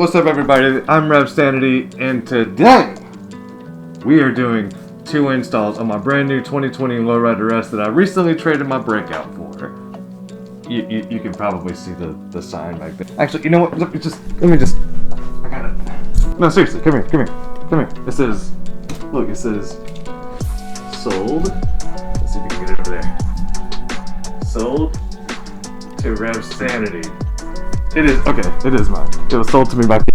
what's up everybody? I'm Revsanity, and today we are doing 2 installs on my brand new 2020 Lowrider S that I recently traded my Breakout for. You can probably see the sign back there. Actually, you know what? Let me just, I got it. No, seriously, come here. It says, look, it says, sold. Let's see if we can get it over there. Sold to Revsanity. It is mine. It was sold to me by Cam.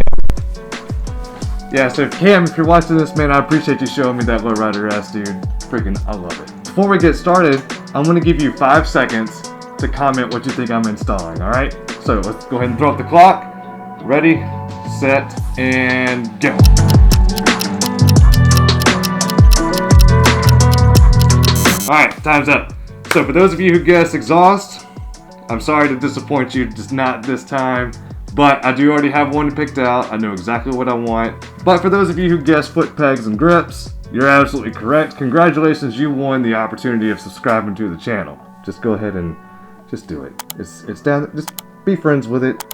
Yeah, so Cam, if you're watching this, man, I appreciate you showing me that Lowrider S, dude. Freaking, I love it. Before we get started, I'm gonna give you 5 seconds to comment what you think I'm installing, alright? So let's go ahead and throw up the clock. Ready, set, and go. Alright, time's up. So for those of you who guessed exhaust, I'm sorry to disappoint you, just not this time, but I do already have one picked out. I know exactly what I want. But for those of you who guessed foot pegs and grips, you're absolutely correct. Congratulations, you won the opportunity of subscribing to the channel. Just go ahead and just do it. It's down, just be friends with it.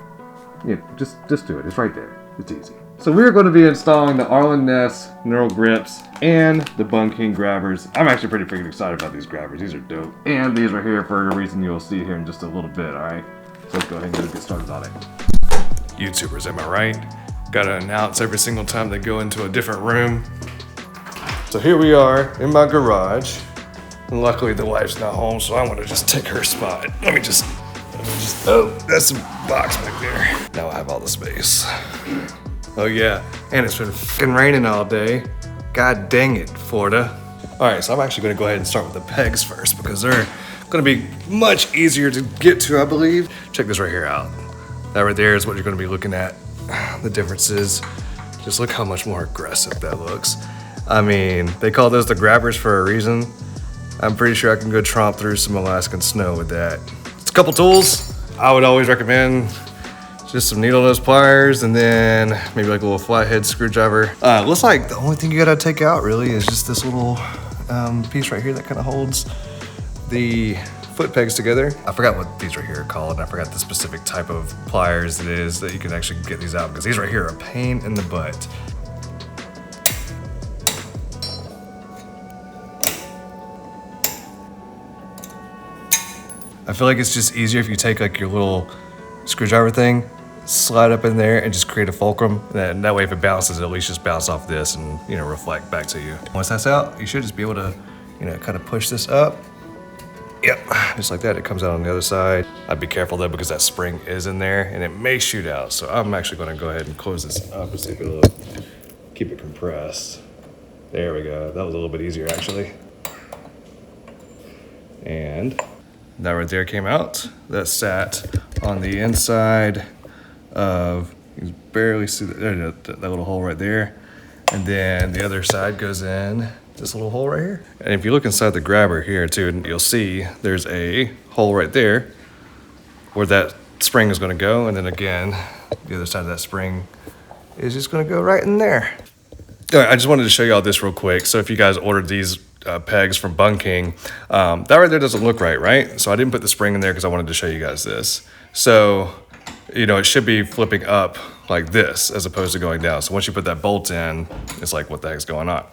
Yeah, just do it, it's right there, it's easy. So we're going to be installing the Arlen Ness knurl grips and the Bun King grabbers. I'm actually pretty freaking excited about these grabbers. These are dope. And these are here for a reason you'll see here in just a little bit, alright? So let's go ahead and get started on it. YouTubers, am I right? Gotta announce every single time they go into a different room. So here we are in my garage. And luckily the wife's not home, so I'm gonna just take her spot. Let me just, oh, that's some box back there. Now I have all the space. Oh yeah, and it's been fucking raining all day. God dang it, Florida. All right, so I'm actually gonna go ahead and start with the pegs first because they're gonna be much easier to get to, I believe. Check this right here out. That right there is what you're gonna be looking at. The differences, just look how much more aggressive that looks. I mean, they call those the grabbers for a reason. I'm pretty sure I can go tromp through some Alaskan snow with that. It's a couple tools. I would always recommend just some needle nose pliers and then maybe like a little flathead screwdriver. Looks like the only thing you gotta take out really is just this little piece right here that kind of holds the foot pegs together. I forgot what these right here are called. I forgot the specific type of pliers it is that you can actually get these out because these right here are a pain in the butt. I feel like it's just easier if you take like your little screwdriver thing, slide up in there and just create a fulcrum. And that way if it bounces, at least just bounce off this and, you know, reflect back to you. Once that's out, you should just be able to, you know, kind of push this up. Yep, just like that, it comes out on the other side. I'd be careful though because that spring is in there and it may shoot out. So I'm actually gonna go ahead and close this up and see if it'll keep it compressed. There we go, that was a little bit easier actually. And that right there came out. That sat on the inside of, you can barely see that little hole right there. And then the other side goes in this little hole right here. And if you look inside the grabber here too, you'll see there's a hole right there where that spring is gonna go. And then again, the other side of that spring is just gonna go right in there. All right, I just wanted to show you all this real quick. So if you guys ordered these pegs from Bun King, that right there doesn't look right? So I didn't put the spring in there because I wanted to show you guys this. So, you know, it should be flipping up like this as opposed to going down. So once you put that bolt in, it's like, what the heck's going on?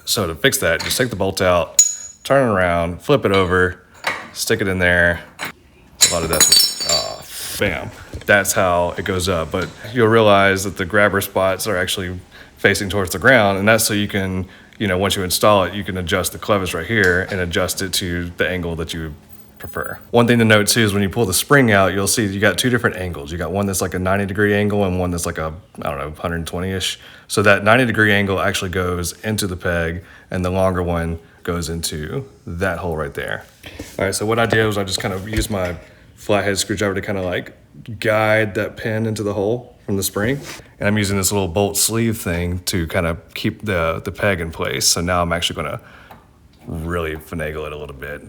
So to fix that, just take the bolt out, turn it around, flip it over, stick it in there. A lot of that's, bam. That's how it goes up. But you'll realize that the grabber spots are actually facing towards the ground, and that's so you can, you know, once you install it, you can adjust the clevis right here and adjust it to the angle that you prefer. One thing to note too is when you pull the spring out, you'll see you got 2 different angles. You got one that's like a 90-degree angle and one that's like a, I don't know, 120-ish. So that 90-degree angle actually goes into the peg and the longer one goes into that hole right there. All right, so what I did was I just kind of used my flathead screwdriver to kind of like guide that pin into the hole from the spring. And I'm using this little bolt sleeve thing to kind of keep the peg in place. So now I'm actually gonna really finagle it a little bit.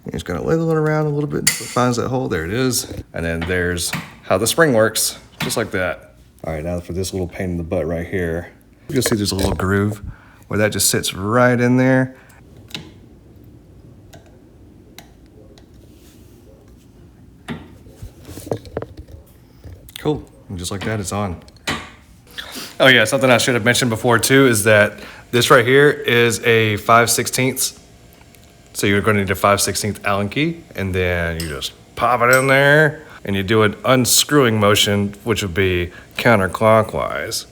You're just gonna wiggle it around a little bit until it finds that hole. There it is. And then there's how the spring works, just like that. All right, now for this little pain in the butt right here, you'll see there's a little groove where that just sits right in there. Cool, and just like that, it's on. Oh yeah, something I should have mentioned before too is that this right here is a 5/16. So you're going to need a 5/16 Allen key, and then you just pop it in there, and you do an unscrewing motion, which would be counterclockwise.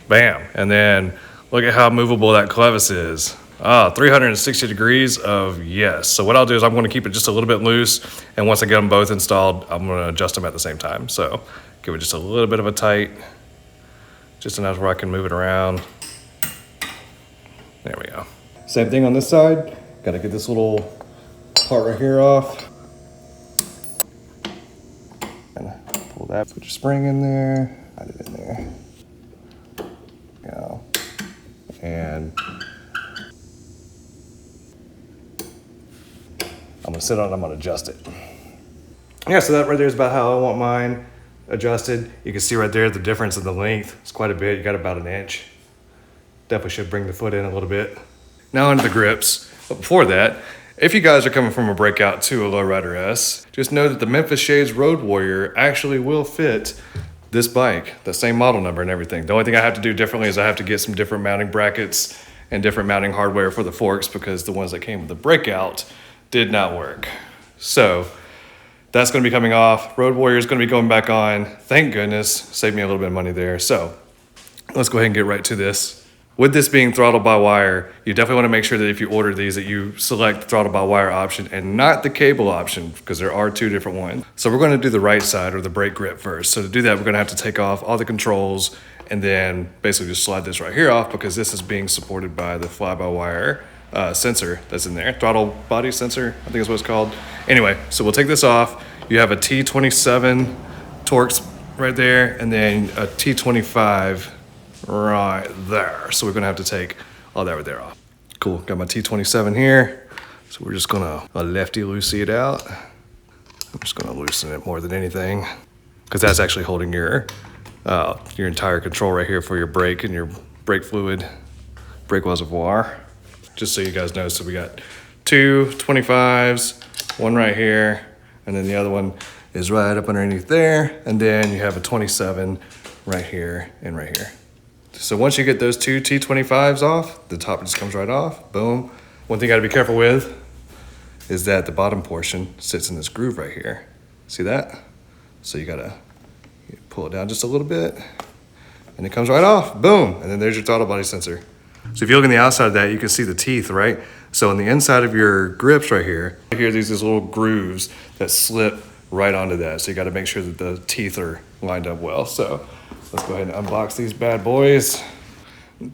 Bam. And then look at how movable that clevis is. 360 degrees of yes. So what I'll do is I'm going to keep it just a little bit loose, and once I get them both installed, I'm going to adjust them at the same time. So give it just a little bit of a tight, just enough where I can move it around. There we go. Same thing on this side. Got to get this little part right here off. And pull that, put your spring in there, hide it in there. Go. And I'm gonna sit on it, I'm gonna adjust it. Yeah, so that right there is about how I want mine adjusted. You can see right there the difference in the length. It's quite a bit, you got about an inch. Definitely should bring the foot in a little bit. Now into the grips. But before that, if you guys are coming from a Breakout to a Lowrider S, just know that the Memphis Shades Road Warrior actually will fit this bike, the same model number and everything. The only thing I have to do differently is I have to get some different mounting brackets and different mounting hardware for the forks because the ones that came with the Breakout did not work. So that's going to be coming off. Road Warrior is going to be going back on. Thank goodness. Saved me a little bit of money there. So let's go ahead and get right to this. With this being throttle by wire, you definitely want to make sure that if you order these that you select the throttle by wire option and not the cable option because there are two different ones. So we're going to do the right side or the brake grip first. So to do that, we're going to have to take off all the controls and then basically just slide this right here off because this is being supported by the fly-by-wire sensor that's in there. Throttle body sensor, I think is what it's called. Anyway, so we'll take this off. You have a T27 Torx right there and then a T25 right there. So we're gonna have to take all that right there off. Cool, got my T27 here. So we're just gonna lefty-loosey it out. I'm just gonna loosen it more than anything because that's actually holding your entire control right here for your brake and your brake fluid, brake reservoir. Just so you guys know, so we got two 25s, one right here, and then the other one is right up underneath there. And then you have a 27 right here and right here. So once you get those two T25s off, the top just comes right off, boom. One thing you gotta be careful with is that the bottom portion sits in this groove right here. See that? So you gotta pull it down just a little bit and it comes right off, boom. And then there's your throttle body sensor. So if you look on the outside of that, you can see the teeth, right? So on the inside of your grips right here, there's these little grooves that slip right onto that. So you gotta make sure that the teeth are lined up well. So let's go ahead and unbox these bad boys.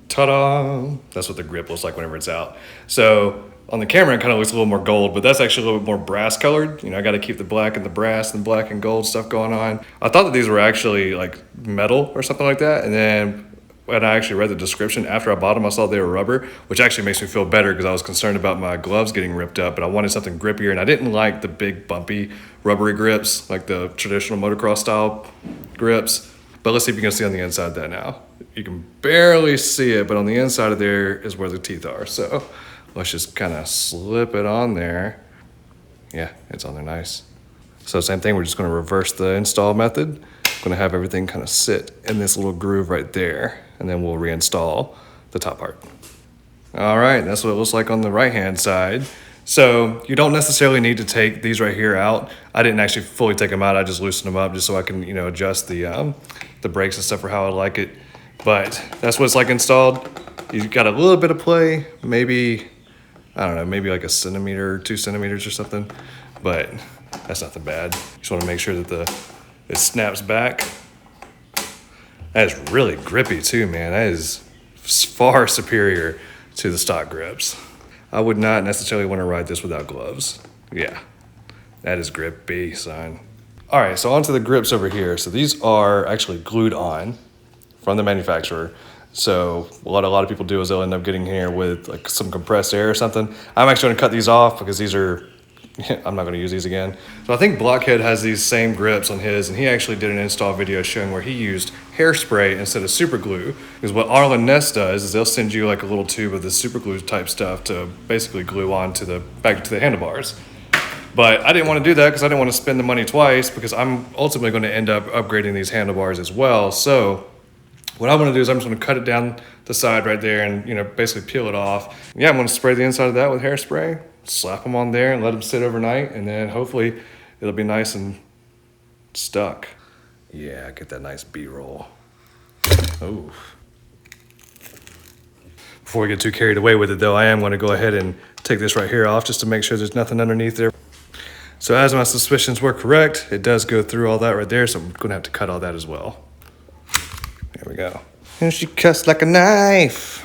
Ta-da! That's what the grip looks like whenever it's out. So on the camera, it kind of looks a little more gold, but that's actually a little bit more brass colored. You know, I got to keep the black and the brass and black and gold stuff going on. I thought that these were actually like metal or something like that. And then when I actually read the description after I bought them, I saw they were rubber, which actually makes me feel better because I was concerned about my gloves getting ripped up, but I wanted something grippier. And I didn't like the big bumpy rubbery grips, like the traditional motocross style grips. But let's see if you can see on the inside of that now. You can barely see it, but on the inside of there is where the teeth are. So let's just kind of slip it on there. Yeah, it's on there nice. So same thing, we're just gonna reverse the install method. Gonna have everything kind of sit in this little groove right there, and then we'll reinstall the top part. All right, that's what it looks like on the right-hand side. So you don't necessarily need to take these right here out. I didn't actually fully take them out. I just loosened them up just so I can, adjust the brakes and stuff for how I like it. But that's what it's like installed. You've got a little bit of play, maybe, I don't know, maybe like a centimeter or 2 centimeters or something. But that's nothing bad. Just want to make sure that it snaps back. That is really grippy too, man. That is far superior to the stock grips. I would not necessarily want to ride this without gloves. Yeah, that is grippy, son. All right, so onto the grips over here. So these are actually glued on from the manufacturer. So what a lot of people do is they'll end up getting here with like some compressed air or something. I'm actually gonna cut these off because these are, I'm not gonna use these again. So I think Blockhead has these same grips on his, and he actually did an install video showing where he used hairspray instead of super glue. Because what Arlen Ness does is they'll send you like a little tube of this super glue type stuff to basically glue on to back to the handlebars. But I didn't want to do that because I didn't want to spend the money twice because I'm ultimately going to end up upgrading these handlebars as well. So What I'm gonna do is I'm just gonna cut it down the side right there and, you know, basically peel it off. Yeah, I'm gonna spray the inside of that with hairspray, slap them on there and let them sit overnight, and then hopefully it'll be nice and stuck. Yeah, get that nice B-roll. Oh. Before we get too carried away with it though, I am gonna go ahead and take this right here off just to make sure there's nothing underneath there. So as my suspicions were correct, it does go through all that right there, so I'm gonna have to cut all that as well. There we go. And she cuts like a knife.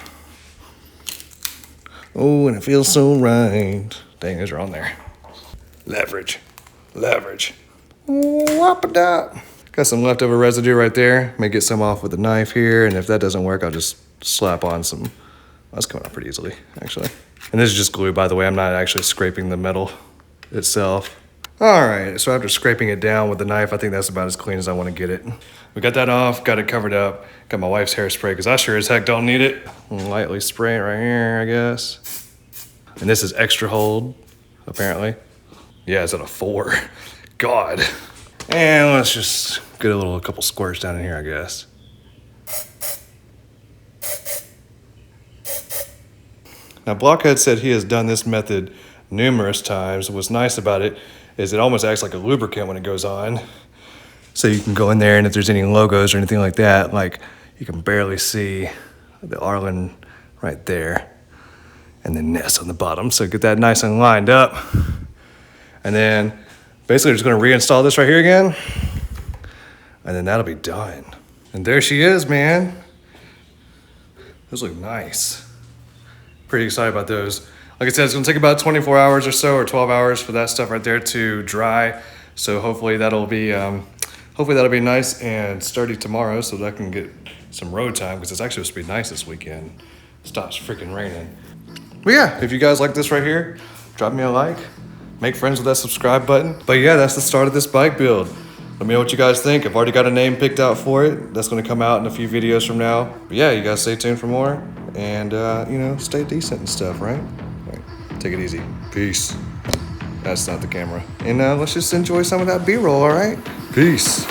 Oh, and it feels so right. Dang, those are on there. Leverage, leverage. Whop it up. Got some leftover residue right there. May get some off with a knife here, and if that doesn't work, I'll just slap on some. Well, that's coming out pretty easily, actually. And this is just glue, by the way. I'm not actually scraping the metal itself. All right, so after scraping it down with the knife, I think that's about as clean as I want to get it. We got that off, got it covered up. Got my wife's hairspray, because I sure as heck don't need it. Lightly spray it right here, I guess. And this is extra hold, apparently. Yeah, it's at a 4. God. And let's just get a couple squirts down in here, I guess. Now, Blockhead said he has done this method numerous times. What's nice about it is it almost acts like a lubricant when it goes on. So you can go in there, and if there's any logos or anything like that, like you can barely see the Arlen right there and the nest on the bottom. So get that nice and lined up. And then basically just gonna reinstall this right here again, and then that'll be done. And there she is, man. Those look nice. Pretty excited about those. Like I said, it's gonna take about 24 hours or so, or 12 hours for that stuff right there to dry. So hopefully that'll be nice and sturdy tomorrow, so that I can get some road time, because it's actually supposed to be nice this weekend. It stops freaking raining. But yeah, if you guys like this right here, drop me a like, make friends with that subscribe button. But yeah, that's the start of this bike build. Let me know what you guys think. I've already got a name picked out for it. That's gonna come out in a few videos from now. But yeah, you guys stay tuned for more, and you know, stay decent and stuff, right? Take it easy. Peace. That's not the camera. And let's just enjoy some of that B-roll, all right? Peace.